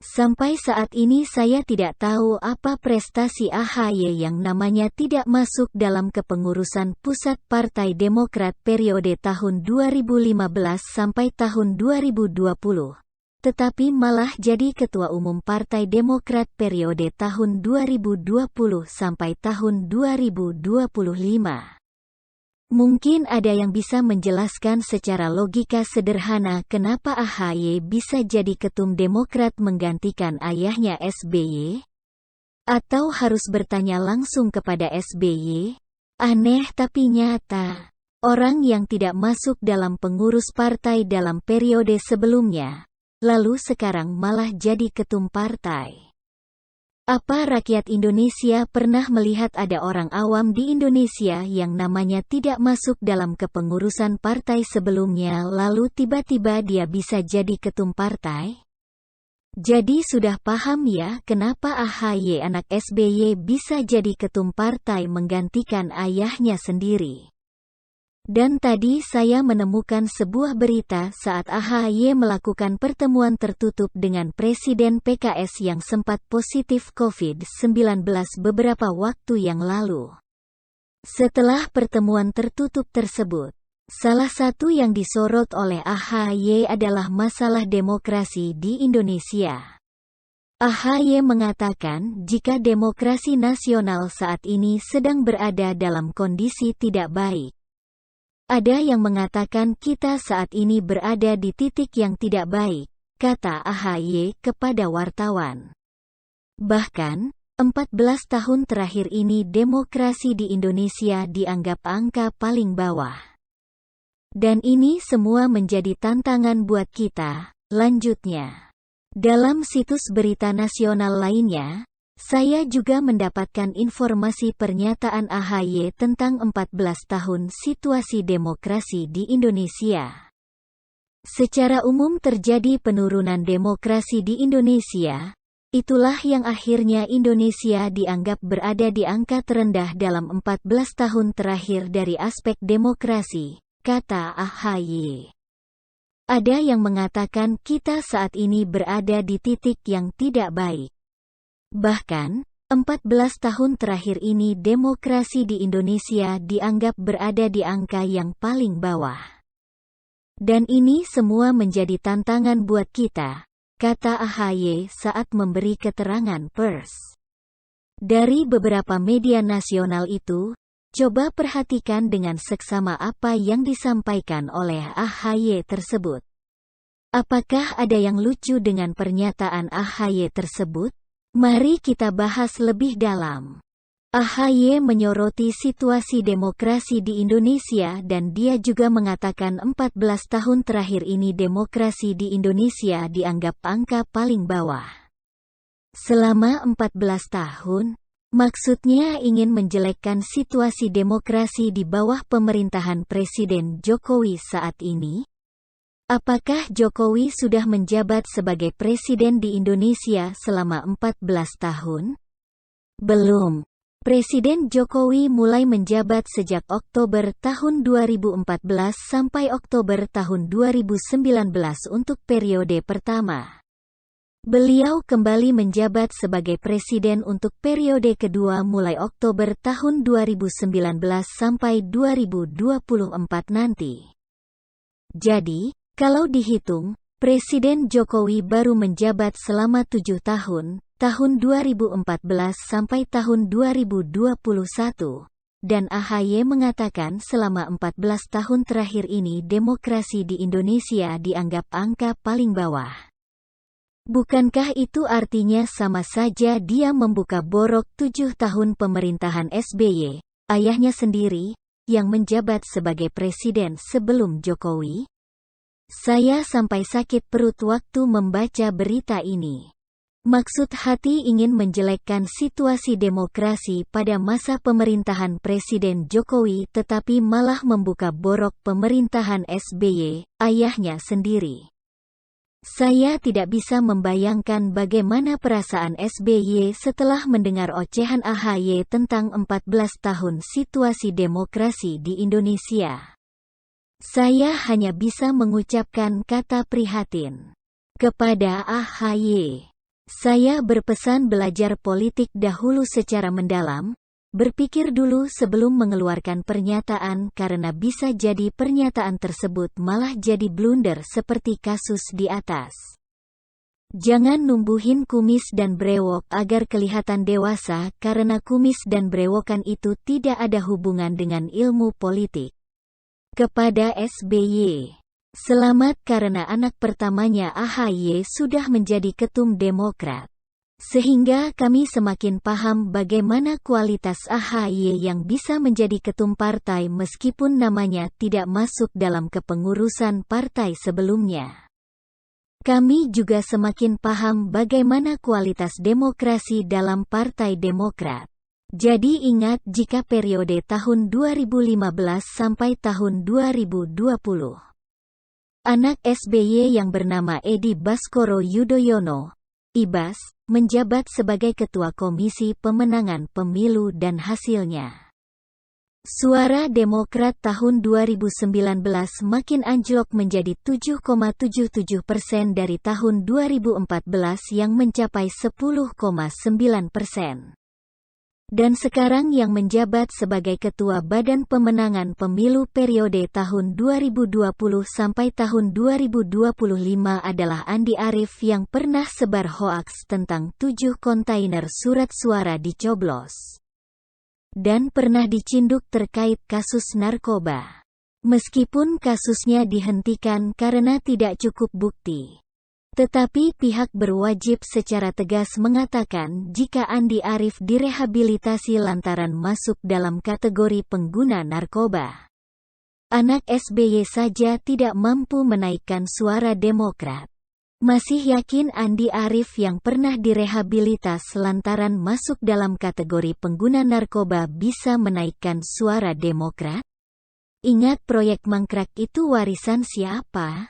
Sampai saat ini saya tidak tahu apa prestasi AHY yang namanya tidak masuk dalam kepengurusan pusat Partai Demokrat periode tahun 2015 sampai tahun 2020. Tetapi malah jadi Ketua Umum Partai Demokrat periode tahun 2020 sampai tahun 2025. Mungkin ada yang bisa menjelaskan secara logika sederhana kenapa AHY bisa jadi ketum Demokrat menggantikan ayahnya SBY? Atau harus bertanya langsung kepada SBY? Aneh tapi nyata. Orang yang tidak masuk dalam pengurus partai dalam periode sebelumnya, lalu sekarang malah jadi ketum partai. Apa rakyat Indonesia pernah melihat ada orang awam di Indonesia yang namanya tidak masuk dalam kepengurusan partai sebelumnya lalu tiba-tiba dia bisa jadi ketum partai? Jadi sudah paham ya kenapa AHY anak SBY bisa jadi ketum partai menggantikan ayahnya sendiri. Dan tadi saya menemukan sebuah berita saat AHY melakukan pertemuan tertutup dengan Presiden PKS yang sempat positif COVID-19 beberapa waktu yang lalu. Setelah pertemuan tertutup tersebut, salah satu yang disorot oleh AHY adalah masalah demokrasi di Indonesia. AHY mengatakan jika demokrasi nasional saat ini sedang berada dalam kondisi tidak baik. Ada yang mengatakan kita saat ini berada di titik yang tidak baik, kata AHY kepada wartawan. Bahkan, 14 tahun terakhir ini demokrasi di Indonesia dianggap angka paling bawah. Dan ini semua menjadi tantangan buat kita, lanjutnya. Dalam situs berita nasional lainnya, saya juga mendapatkan informasi pernyataan AHY tentang 14 tahun situasi demokrasi di Indonesia. Secara umum terjadi penurunan demokrasi di Indonesia, itulah yang akhirnya Indonesia dianggap berada di angka terendah dalam 14 tahun terakhir dari aspek demokrasi, kata AHY. Ada yang mengatakan kita saat ini berada di titik yang tidak baik. Bahkan, 14 tahun terakhir ini demokrasi di Indonesia dianggap berada di angka yang paling bawah. Dan ini semua menjadi tantangan buat kita, kata AHY saat memberi keterangan pers. Dari beberapa media nasional itu, coba perhatikan dengan seksama apa yang disampaikan oleh AHY tersebut. Apakah ada yang lucu dengan pernyataan AHY tersebut? Mari kita bahas lebih dalam. AHY menyoroti situasi demokrasi di Indonesia dan dia juga mengatakan 14 tahun terakhir ini demokrasi di Indonesia dianggap angka paling bawah. Selama 14 tahun, maksudnya ingin menjelekkan situasi demokrasi di bawah pemerintahan Presiden Jokowi saat ini? Apakah Jokowi sudah menjabat sebagai presiden di Indonesia selama 14 tahun? Belum. Presiden Jokowi mulai menjabat sejak Oktober tahun 2014 sampai Oktober tahun 2019 untuk periode pertama. Beliau kembali menjabat sebagai presiden untuk periode kedua mulai Oktober tahun 2019 sampai 2024 nanti. Jadi, kalau dihitung, Presiden Jokowi baru menjabat selama 7 tahun, tahun 2014 sampai tahun 2021, dan AHY mengatakan selama 14 tahun terakhir ini demokrasi di Indonesia dianggap angka paling bawah. Bukankah itu artinya sama saja dia membuka borok 7 tahun pemerintahan SBY, ayahnya sendiri, yang menjabat sebagai presiden sebelum Jokowi? Saya sampai sakit perut waktu membaca berita ini. Maksud hati ingin menjelekkan situasi demokrasi pada masa pemerintahan Presiden Jokowi tetapi malah membuka borok pemerintahan SBY, ayahnya sendiri. Saya tidak bisa membayangkan bagaimana perasaan SBY setelah mendengar ocehan AHY tentang 14 tahun situasi demokrasi di Indonesia. Saya hanya bisa mengucapkan kata prihatin kepada AHY. Saya berpesan belajar politik dahulu secara mendalam, berpikir dulu sebelum mengeluarkan pernyataan karena bisa jadi pernyataan tersebut malah jadi blunder seperti kasus di atas. Jangan numbuhin kumis dan brewok agar kelihatan dewasa karena kumis dan brewokan itu tidak ada hubungan dengan ilmu politik. Kepada SBY. Selamat karena anak pertamanya AHY sudah menjadi ketum Demokrat. Sehingga kami semakin paham bagaimana kualitas AHY yang bisa menjadi ketum partai meskipun namanya tidak masuk dalam kepengurusan partai sebelumnya. Kami juga semakin paham bagaimana kualitas demokrasi dalam Partai Demokrat. Jadi ingat jika periode tahun 2015 sampai tahun 2020. Anak SBY yang bernama Edi Baskoro Yudhoyono, IBAS, menjabat sebagai Ketua Komisi Pemenangan Pemilu dan hasilnya. Suara Demokrat tahun 2019 makin anjlok menjadi 7,77% dari tahun 2014 yang mencapai 10,9%. Dan sekarang yang menjabat sebagai Ketua Badan Pemenangan Pemilu periode tahun 2020 sampai tahun 2025 adalah Andi Arief yang pernah sebar hoaks tentang 7 kontainer surat suara dicoblos. Dan pernah dicinduk terkait kasus narkoba. Meskipun kasusnya dihentikan karena tidak cukup bukti. Tetapi pihak berwajib secara tegas mengatakan jika Andi Arief direhabilitasi lantaran masuk dalam kategori pengguna narkoba. Anak SBY saja tidak mampu menaikkan suara Demokrat. Masih yakin Andi Arief yang pernah direhabilitas lantaran masuk dalam kategori pengguna narkoba bisa menaikkan suara Demokrat? Ingat proyek mangkrak itu warisan siapa?